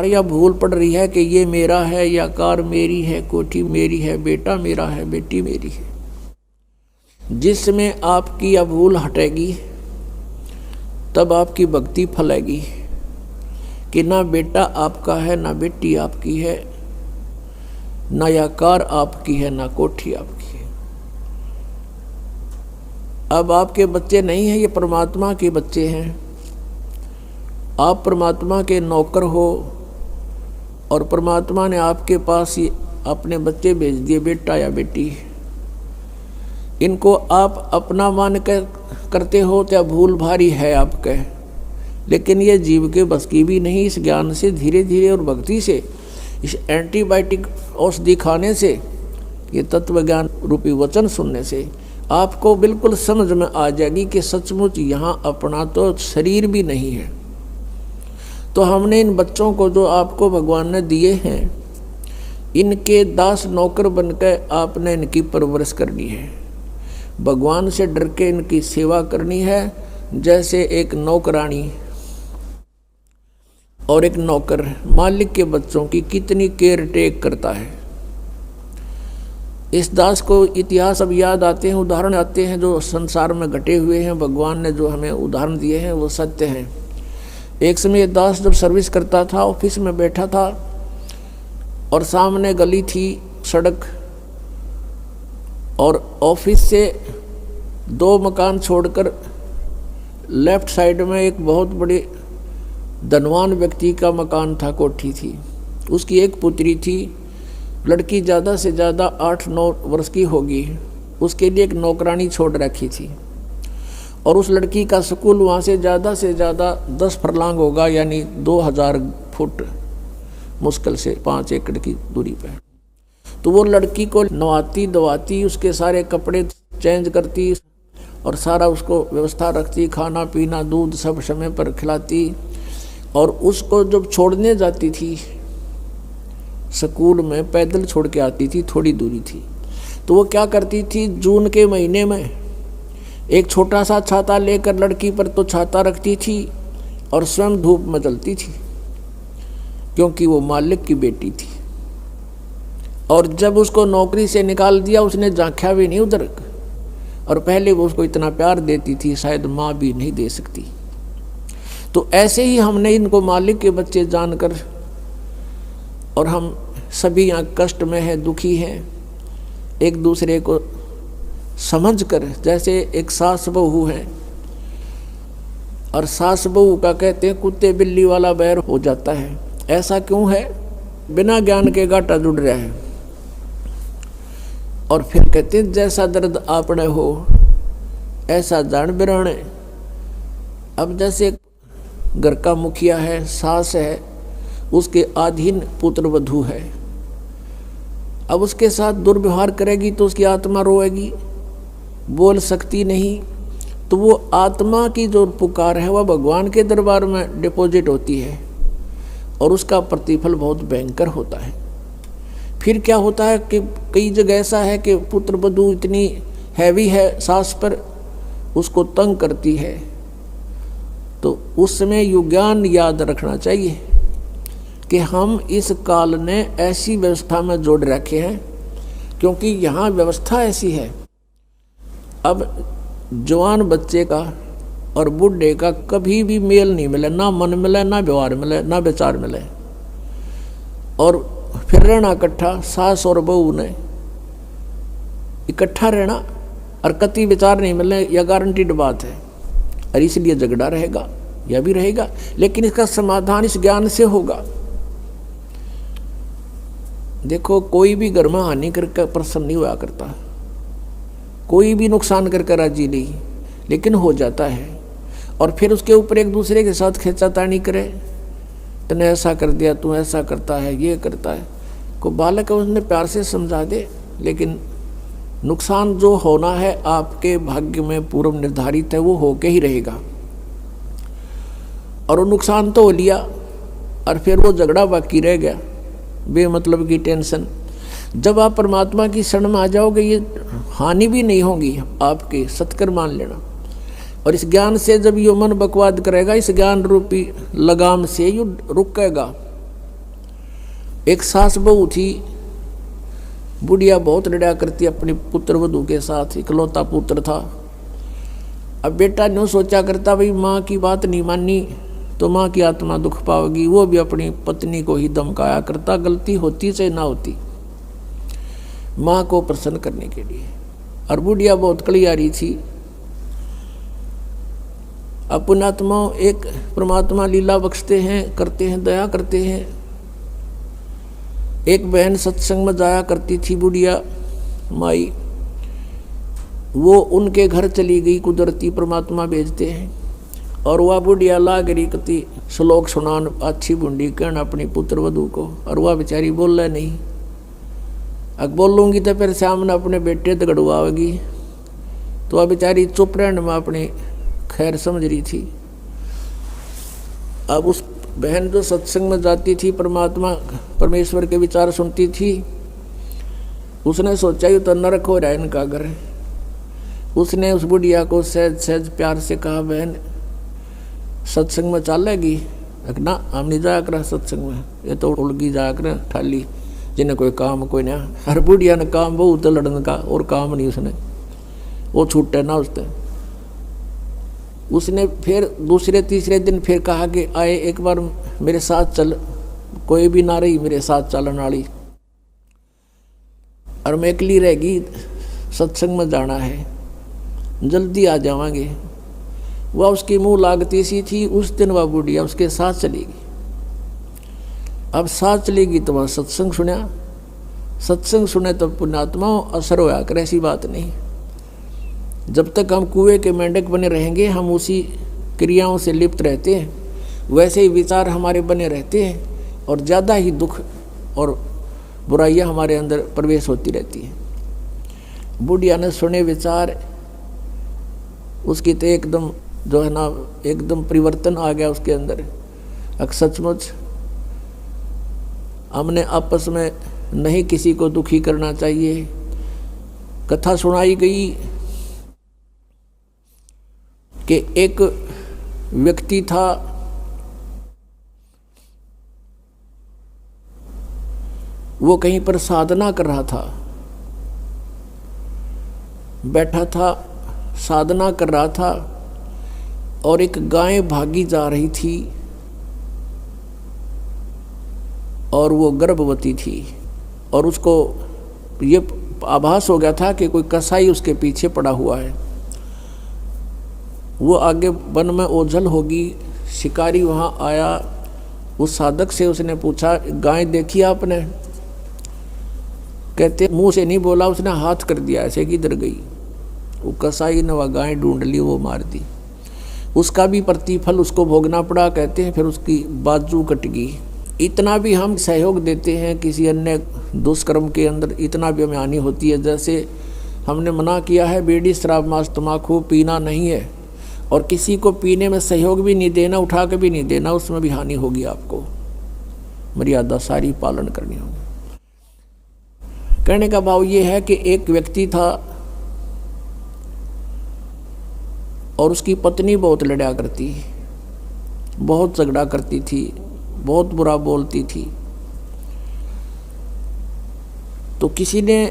हमारे यहाँ भूल पड़ रही है कि ये मेरा है या कार मेरी है, कोठी मेरी है, बेटा मेरा है, बेटी मेरी है। जिसमें आपकी यह भूल हटेगी तब आपकी भक्ति फलेगी कि ना बेटा आपका है, ना बेटी आपकी है, ना यह कार आपकी है, ना कोठी आपकी है। अब आपके बच्चे नहीं हैं, ये परमात्मा के बच्चे हैं। आप परमात्मा के नौकर हो और परमात्मा ने आपके पास ही अपने बच्चे भेज दिए, बेटा या बेटी। इनको आप अपना मान कर करते हो तो भूल भारी है आपके, लेकिन ये जीव के बस की भी नहीं। इस ज्ञान से धीरे धीरे और भक्ति से, इस एंटीबायोटिक औषधि खाने से, ये तत्व ज्ञान रूपी वचन सुनने से आपको बिल्कुल समझ में आ जाएगी कि सचमुच यहाँ अपना तो शरीर भी नहीं है। तो हमने इन बच्चों को जो आपको भगवान ने दिए हैं, इनके दास नौकर बनकर आपने इनकी परवरिश करनी है। भगवान से डर के इनकी सेवा करनी है, जैसे एक नौकरानी और एक नौकर मालिक के बच्चों की कितनी केयर टेक करता है। इस दास को इतिहास अब याद आते हैं, उदाहरण आते हैं जो संसार में घटे हुए हैं। भगवान ने जो हमें उदाहरण दिए हैं वो सत्य हैं। एक समय दास जब सर्विस करता था, ऑफिस में बैठा था और सामने गली थी, सड़क, और ऑफिस से 2 मकान छोड़कर लेफ्ट साइड में एक बहुत बड़े धनवान व्यक्ति का मकान था, कोठी थी। उसकी एक पुत्री थी, लड़की ज़्यादा से ज़्यादा 8-9 वर्ष की होगी। उसके लिए एक नौकरानी छोड़ रखी थी और उस लड़की का स्कूल वहाँ से ज़्यादा 10 फरलांग होगा, यानी 2000 फुट मुश्किल से 5 एकड़ की दूरी पर। तो वो लड़की को नवाती धवाती, उसके सारे कपड़े चेंज करती और सारा उसको व्यवस्था रखती, खाना पीना दूध सब समय पर खिलाती। और उसको जब छोड़ने जाती थी स्कूल में, पैदल छोड़ के आती थी, थोड़ी दूरी थी, तो वो क्या करती थी, जून के महीने में एक छोटा सा छाता लेकर लड़की पर तो छाता रखती थी और स्वयं धूप में जलती थी, क्योंकि वो मालिक की बेटी थी। और जब उसको नौकरी से निकाल दिया, उसने झांका भी नहीं उधर, और पहले वो उसको इतना प्यार देती थी शायद माँ भी नहीं दे सकती। तो ऐसे ही हमने इनको मालिक के बच्चे जानकर, और हम सभी यहाँ कष्ट में हैं, दुखी हैं, एक दूसरे को समझकर, जैसे एक सास बहू है और सास बहू का कहते हैं कुत्ते बिल्ली वाला बैर हो जाता है। ऐसा क्यों है? बिना ज्ञान के गाटा जुड़ रहा है। और फिर कहते हैं जैसा दर्द आपने हो ऐसा जान बिराने। अब जैसे घर का मुखिया है, सास है, उसके अधीन पुत्र वधू है, अब उसके साथ दुर्व्यवहार करेगी तो उसकी आत्मा रोएगी, बोल सकती नहीं। तो वो आत्मा की जो पुकार है वह भगवान के दरबार में डिपॉजिट होती है और उसका प्रतिफल बहुत भयंकर होता है। फिर क्या होता है कि कई जगह ऐसा है कि पुत्र वधू इतनी हैवी है सास पर, उसको तंग करती है, तो उस समय ये ज्ञान याद रखना चाहिए कि हम इस काल ने ऐसी व्यवस्था में जोड़ रखे हैं, क्योंकि यहाँ व्यवस्था ऐसी है। अब जवान बच्चे का और बूढ़े का कभी भी मेल नहीं मिले, ना मन मिले, ना व्यवहार मिले, ना विचार मिले, और फिर रहना इकट्ठा, सास और बहू ने इकट्ठा रहना और कति विचार नहीं मिले, यह गारंटीड बात है। और इसलिए झगड़ा रहेगा, यह भी रहेगा, लेकिन इसका समाधान इस ज्ञान से होगा। देखो, कोई भी घर में हानि करके प्रसन्न नहीं हुआ करता, कोई भी नुकसान करके राजी नहीं, लेकिन हो जाता है। और फिर उसके ऊपर एक दूसरे के साथ खींचातानी करे, तूने ऐसा कर दिया, तू ऐसा करता है, ये करता है। को बालक है उसने प्यार से समझा दे, लेकिन नुकसान जो होना है आपके भाग्य में पूर्व निर्धारित है, वो होके ही रहेगा। और वो नुकसान तो हो लिया और फिर वो झगड़ा बाकी रह गया, बेमतलब की टेंशन। जब आप परमात्मा की शरण में आ जाओगे ये हानि भी नहीं होगी आपके, सत्कर मान लेना। और इस ज्ञान से जब ये मन बकवाद करेगा, इस ज्ञान रूपी लगाम से ये रुकेगा, एक सास बहू थी, बुढ़िया बहुत लड़ा करती अपनी पुत्र वधू के साथ, इकलौता पुत्र था। अब बेटा न्यू सोचा करता भाई माँ की बात नहीं मानी तो माँ की आत्मा दुख पाओगी, वो भी अपनी पत्नी को ही धमकाया करता, गलती होती चाहे ना होती, माँ को प्रसन्न करने के लिए। और बुढ़िया बहुत कलियारी थी। अब पुण्यात्मा एक परमात्मा लीला बख्शते हैं, करते हैं, दया करते हैं। एक बहन सत्संग में जाया करती थी बुढ़िया माई, वो उनके घर चली गई, कुदरती परमात्मा भेजते हैं। और वह बुढ़िया लाग रही कति श्लोक सुनान अच्छी बुंडी कहना अपनी पुत्र वधू को, और वह बेचारी बोल रहा नहीं। अब बोलूँगी तो फिर सामने अपने बेटे दगड़वाएगी, तो वह बेचारी चुप रहने में अपनी खैर समझ रही थी। अब उस बहन जो सत्संग में जाती थी, परमात्मा परमेश्वर के विचार सुनती थी, उसने सोचा ही तो नरक हो रहा है इनका घर। उसने उस बुढ़िया को सहज सहज प्यार से कहा, बहन सत्संग में चलेगी? ना हम नहीं जाया कर सत्संग में, ये तो उड़गी जाया कर ठाली, जिन्हें कोई काम कोई ना। हर बुढ़िया ने काम बहुत लड़ने का और काम नहीं उसने, वो छूटे ना उसने फिर दूसरे तीसरे दिन फिर कहा कि आए एक बार मेरे साथ चल, कोई भी ना रही मेरे साथ चलन वाली, और मैं अकेली रहेगी, सत्संग में जाना है, जल्दी आ जावांगे। वह उसकी मुंह लागती सी थी। उस दिन वह बुढ़िया उसके साथ चलेगी। अब साथ चलेगी तो वह सत्संग सुना, सत्संग सुने तो पुण्यात्मा असर होया कर, ऐसी बात नहीं। जब तक हम कुएं के मेंढक बने रहेंगे, हम उसी क्रियाओं से लिप्त रहते हैं, वैसे ही विचार हमारे बने रहते हैं, और ज़्यादा ही दुख और बुराइयां हमारे अंदर प्रवेश होती रहती हैं। बुढ़िया ने सुने विचार, उसकी तो एकदम जो है ना एकदम परिवर्तन आ गया उसके अंदर। सचमुच हमने आपस में नहीं किसी को दुखी करना चाहिए। कथा सुनाई गई कि एक व्यक्ति था, वो कहीं पर साधना कर रहा था, बैठा था साधना कर रहा था, और एक गाय भागी जा रही थी और वो गर्भवती थी, और उसको ये आभास हो गया था कि कोई कसाई उसके पीछे पड़ा हुआ है। वो आगे वन में ओझल होगी। शिकारी वहाँ आया, उस साधक से उसने पूछा, गाय देखी आपने? कहते मुंह से नहीं बोला, उसने हाथ कर दिया ऐसे, किधर गई? वो कसाई ने वह गाय ढूंढ ली, वो मार दी। उसका भी प्रतिफल उसको भोगना पड़ा। कहते हैं फिर उसकी बाजू कट गई। इतना भी हम सहयोग देते हैं किसी अन्य दुष्कर्म के अंदर, इतना भी हमें हानि होती है। जैसे हमने मना किया है बीड़ी शराब मांस तम्बाकू पीना नहीं है, और किसी को पीने में सहयोग भी नहीं देना, उठा के भी नहीं देना, उसमें भी हानि होगी। आपको मर्यादा सारी पालन करनी होगी। कहने का भाव ये है कि एक व्यक्ति था और उसकी पत्नी बहुत लड़ा करती, बहुत झगड़ा करती थी, बहुत बुरा बोलती थी। तो किसी ने,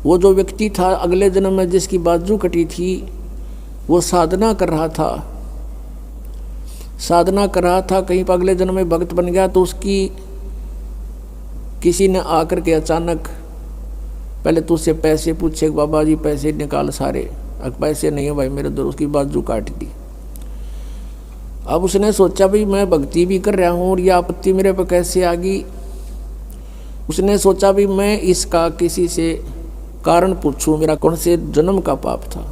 वो जो व्यक्ति था अगले जन्म में जिसकी बाजू कटी थी, वो साधना कर रहा था, साधना कर रहा था, कहीं पर अगले जन्म में भक्त बन गया। तो उसकी किसी ने आकर के अचानक पहले तो उससे पैसे पूछे, बाबा जी पैसे निकाल सारे। अब पैसे नहीं है भाई मेरे दो, उसकी बाजू काट दी। अब उसने सोचा भाई मैं भक्ति भी कर रहा हूँ और यह आपत्ति मेरे पर कैसे आ गई। उसने सोचा भाई मैं इसका किसी से कारण पूछूं, मेरा कौन से जन्म का पाप था।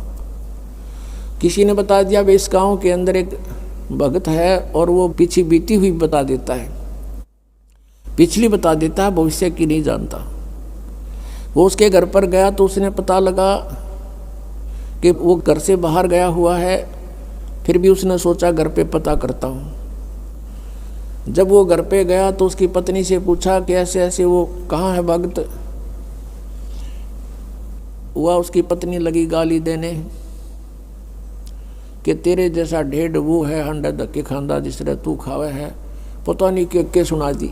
किसी ने बता दिया भाई इस गाँव के अंदर एक भक्त है और वो पीछे बीती हुई बता देता है, पिछली बता देता है, भविष्य की नहीं जानता। वो उसके घर पर गया तो उसने पता लगा कि वो घर से बाहर गया हुआ है। फिर भी उसने सोचा घर पे पता करता हूँ। जब वो घर पे गया तो उसकी पत्नी से पूछा कि ऐसे ऐसे वो कहाँ है भक्त। हुआ उसकी पत्नी लगी गाली देने कि तेरे जैसा ढेड वो है, अंडा धक्के खांदा जिस तरह तू खावे है, पता नहीं के सुना दी।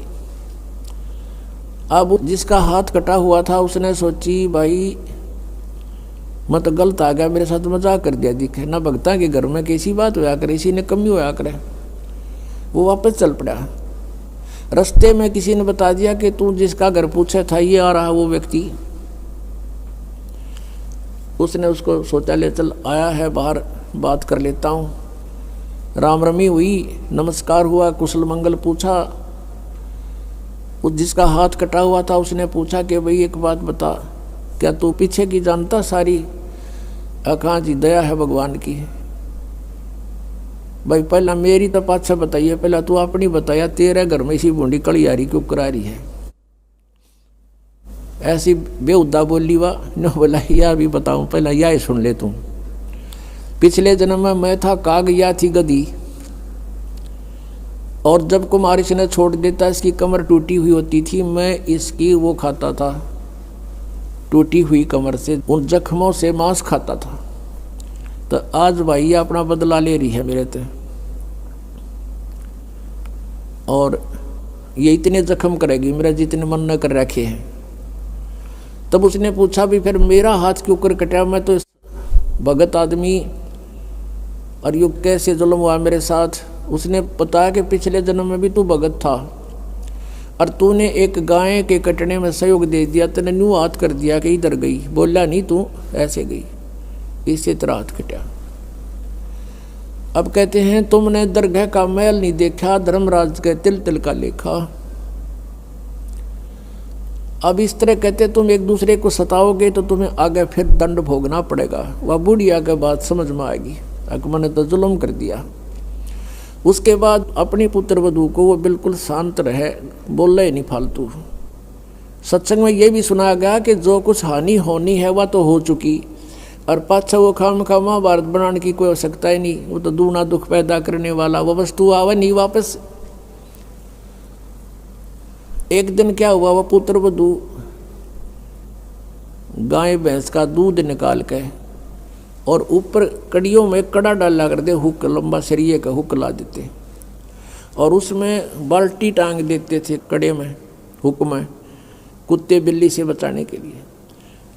अब जिसका हाथ कटा हुआ था उसने सोची भाई मैं तो गलत आ गया, मेरे साथ मजाक कर दिया दिखे ना, भगता के घर में कैसी बात होया करे, इसी ने कमी होया करे। वो वापस चल पड़ा। रास्ते में किसी ने बता दिया कि तू जिसका घर पूछा था ये आ रहा वो व्यक्ति। उसने उसको सोचा ले चल आया है बाहर, बात कर लेता हूँ। राम रमी हुई, नमस्कार हुआ, कुशल मंगल पूछा। उस जिसका हाथ कटा हुआ था उसने पूछा कि भाई एक बात बता, क्या तू पीछे की जानता सारी? कहाँ जी, दया है भगवान की। भाई पहला मेरी तो पाछा बताइए, पहला तू अपनी बताया, तेरे घर में इसी बूंदी कलियारी क्यों करा रही है? ऐसी बेहुदा बोली वाह न बोला, यह भी बताऊं, पहला यह सुन ले तू। पिछले जन्म में मैं था काग, या थी गधी, और जब कुमार इसने छोड़ देता इसकी कमर टूटी हुई होती थी, मैं इसकी वो खाता था, टूटी हुई कमर से उन जख्मों से मांस खाता था। तो आज भाई ये अपना बदला ले रही है मेरे ते, और ये इतने जख्म करेगी मेरा जितने मन न कर रखे हैं। तब उसने पूछा भी फिर मेरा हाथ क्यों कर कटा? मैं तो भगत आदमी, और यू कैसे जुल्म हुआ मेरे साथ? उसने बताया कि पिछले जन्म में भी तू भगत था और तूने एक गाय के कटने में सहयोग दे दिया, तूने न्यू हाथ कर दिया कि इधर गई, बोला नहीं तू ऐसे गई, इससे तेरा हाथ कटा। अब कहते हैं तुमने दरगाह का मैल नहीं देखा, धर्मराज के तिल तिल का लेखा। अब इस तरह कहते तुम एक दूसरे को सताओगे तो तुम्हें आगे फिर दंड भोगना पड़ेगा। वह बुढ़िया के बात समझ में आएगी, मैंने तो जुल्म कर दिया। उसके बाद अपनी पुत्र वधू को वो बिल्कुल शांत रहे, बोले ही नहीं फालतू। सत्संग में ये भी सुनाया गया कि जो कुछ हानि होनी है वह तो हो चुकी, और पाछा वो खाम खा महाभारत बनाने की कोई आवश्यकता ही नहीं। वो तो दूना दुख पैदा करने वाला वो वस्तु आवे नहीं वापस। एक दिन क्या हुआ, वह पुत्र वधू गाय भैंस का दूध निकाल के और ऊपर कड़ियों में कड़ा डाला कर दे, हुक लंबा सरिये का हुक ला देते, और उसमें बाल्टी टांग देते थे कड़े में, हुक में, कुत्ते बिल्ली से बचाने के लिए।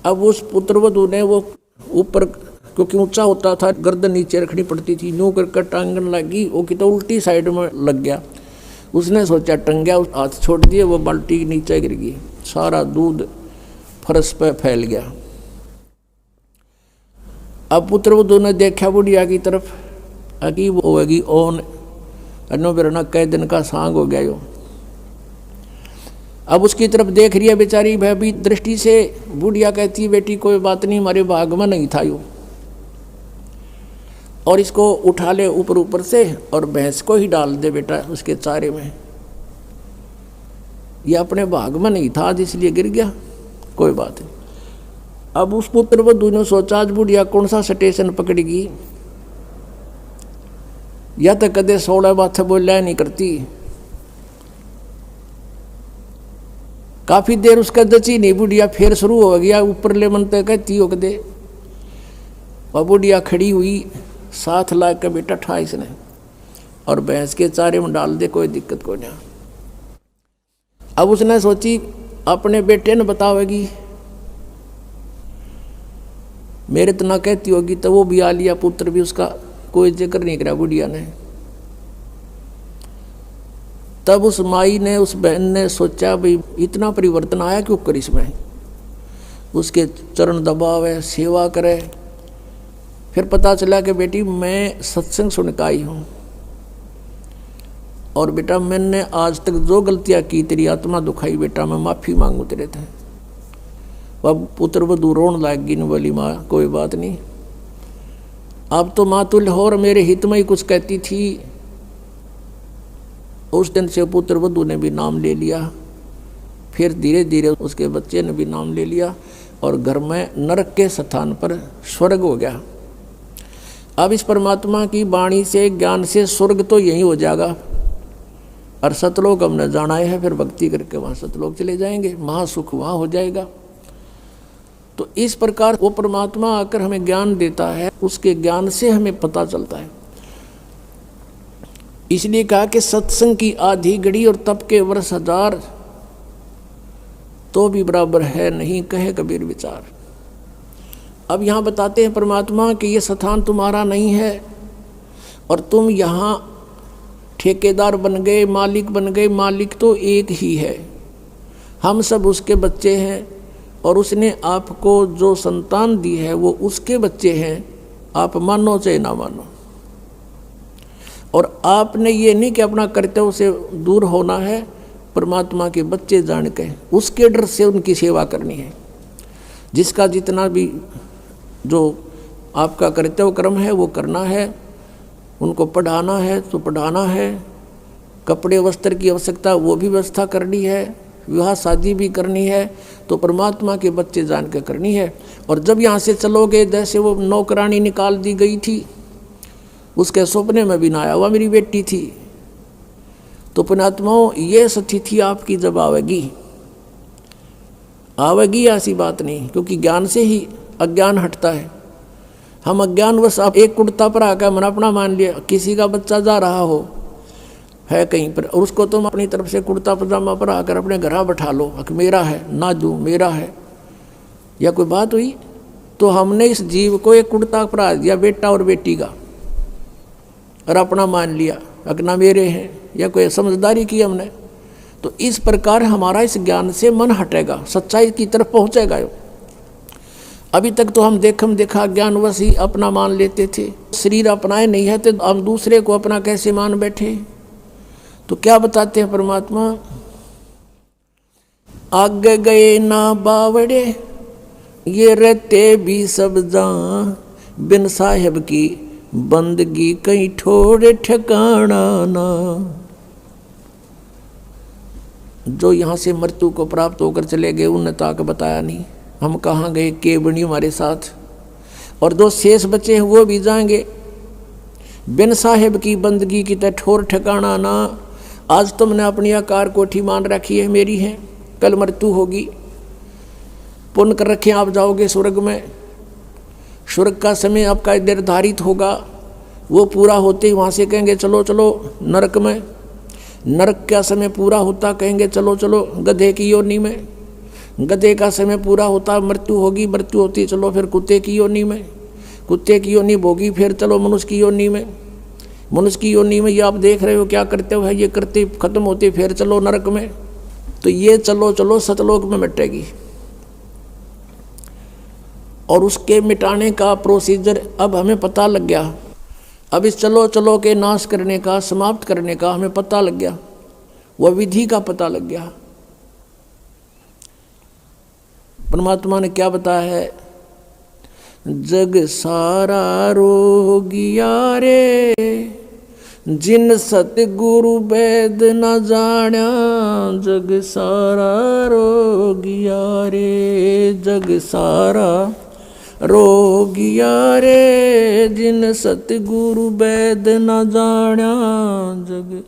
अब उस पुत्रवधू ने वो ऊपर, क्योंकि ऊंचा होता था, गर्दन नीचे रखनी पड़ती थी, यूं कर टांगन लगी, वो कि तो उल्टी साइड में लग गया। उसने सोचा टंगया, उस हाथ छोड़ दिए, वो बाल्टी नीचे गिर गई, सारा दूध फर्श पे फैल गया। अब पुत्रवधू ने देखा बुढ़िया की तरफ, अकी वो होगी ओन अनो बिरना कई दिन का सांग हो गया यो। अब उसकी तरफ देख रही है बेचारी भयभीत दृष्टि से। बुढ़िया कहती बेटी कोई बात नहीं, हमारे भाग में नहीं था यो, और इसको उठा ले ऊपर ऊपर से और भैंस को ही डाल दे बेटा उसके चारे में। ये अपने भाग में नहीं था इसलिए गिर गया, कोई बात नहीं। अब उस पुत्रवधू ने सोचा आज बुढ़िया कौन सा स्टेशन पकड़ेगी, या तो कदे 16 बात बोलिया नहीं करती। काफी देर उसका दची नहीं, बुढ़िया फिर शुरू हो गया ऊपर ले मन तक कहती हो कदे। वह बुढ़िया खड़ी हुई, साथ ला के बेटा ठा इसने और भैंस के चारे में डाल दे, कोई दिक्कत को नहीं। अब उसने सोची अपने बेटे ने बतावेगी, मेरे तो ना कहती होगी, तो वो भी आ लिया, पुत्र भी उसका कोई जिक्र नहीं करा बुढ़िया ने। तब उस माई ने, उस बहन ने सोचा भाई इतना परिवर्तन आया क्यों कर इसमें, उसके चरण दबावे, सेवा करे। फिर पता चला कि बेटी मैं सत्संग सुन के आई हूँ, और बेटा मैंने आज तक जो गलतियाँ की तेरी आत्मा दुखाई, बेटा मैं माफ़ी मांगू तेरे थे। वह पुत्र वधू रोन लागी न बोली माँ कोई बात नहीं, अब तो माँ तुल्य हो और मेरे हित में ही कुछ कहती थी। उस दिन से पुत्र वधू ने भी नाम ले लिया, फिर धीरे धीरे उसके बच्चे ने भी नाम ले लिया, और घर में नरक के स्थान पर स्वर्ग हो गया। अब इस परमात्मा की वाणी से, ज्ञान से स्वर्ग तो यही हो जाएगा, और सतलोक हमने जाना है, फिर भक्ति करके वहाँ सतलोक चले जाएंगे, महासुख वहाँ हो जाएगा। तो इस प्रकार वो परमात्मा आकर हमें ज्ञान देता है, उसके ज्ञान से हमें पता चलता है। इसलिए कहा कि सत्संग की आधी घड़ी और तप के वर्ष 1000, तो भी बराबर है नहीं, कहे कबीर विचार। अब यहाँ बताते हैं परमात्मा कि ये स्थान तुम्हारा नहीं है और तुम यहाँ ठेकेदार बन गए, मालिक बन गए। मालिक तो एक ही है, हम सब उसके बच्चे हैं और उसने आपको जो संतान दी है वो उसके बच्चे हैं, आप मानो चाहे ना मानो। और आपने ये नहीं कि अपना कर्तव्य से दूर होना है, परमात्मा के बच्चे जान के उसके डर से उनकी सेवा करनी है। जिसका जितना भी जो आपका कर्तव्य कर्म है वो करना है। उनको पढ़ाना है तो पढ़ाना है, कपड़े वस्त्र की आवश्यकता वो भी व्यवस्था करनी है, विवाह शादी भी करनी है, तो परमात्मा के बच्चे जान के करनी है। और जब यहाँ से चलोगे, जैसे वो नौकरानी निकाल दी गई थी, उसके सपने में भी ना आया, वह मेरी बेटी थी। तो पुण्यात्माओं, ये स्थिति आपकी जब आवेगी ऐसी बात नहीं, क्योंकि ज्ञान से ही अज्ञान हटता है। हम अज्ञानवश आप एक कुर्ता पर आकर मन अपना मान लिया, किसी का बच्चा जा रहा हो है कहीं पर और उसको तुम अपनी तरफ से कुर्ता पजामा पर आकर अपने घर बैठा लो, मेरा है ना दूँ, मेरा है, या कोई बात हुई? तो हमने इस जीव को एक कुर्ता परा दिया, बेटा और बेटी का, और अपना मान लिया अपना मेरे हैं, या कोई समझदारी की हमने। तो इस प्रकार हमारा इस ज्ञान से मन हटेगा, सच्चाई की तरफ पहुँचेगा। अभी तक तो हम देखा ज्ञानवश ही अपना मान लेते थे, शरीर अपनाए नहीं है तो हम दूसरे को अपना कैसे मान बैठे। तो क्या बताते हैं परमात्मा, आगे गए ना बावड़े ये रहते भी सब जान, बिन साहेब की बंदगी कहीं ठोड़े ठिकाना ना। जो यहाँ से मृत्यु को प्राप्त होकर चले गए उन्हें तो आके बताया नहीं हम कहाँ गए, के बनी हमारे साथ। और जो शेष बचे हैं वो भी जाएंगे, बिन साहेब की बंदगी की तरह ठोर ठिकाना ना। आज तुमने अपनी आकार कोठी मान रखी है मेरी है, कल मृत्यु होगी, पुण्य कर रखे आप जाओगे स्वर्ग में। स्वर्ग का समय आपका निर्धारित होगा, वो पूरा होते ही वहाँ से कहेंगे चलो चलो नरक में। नरक का समय पूरा होता कहेंगे चलो चलो गधे की योनि में। गधे का समय पूरा होता मृत्यु होगी, मृत्यु होती चलो फिर कुत्ते की योनि में। कुत्ते की योनि भोगी फिर चलो मनुष्य की योनि में। मनुष्य की योनि में ये आप देख रहे हो क्या करते हो है, ये करते खत्म होते फिर चलो नरक में। तो ये चलो चलो सतलोक में मिटेगी। और उसके मिटाने का प्रोसीजर अब हमें पता लग गया। अब इस चलो चलो के नाश करने का, समाप्त करने का हमें पता लग गया, वह विधि का पता लग गया। परमात्मा ने क्या बताया है, जग सारा रोगिया रे जिन सतगुरु वैद न जाण्या। जग सारा रोगिया रे, जग सारा रोगिया रे जिन सतगुरु वैद न जाण्या। जग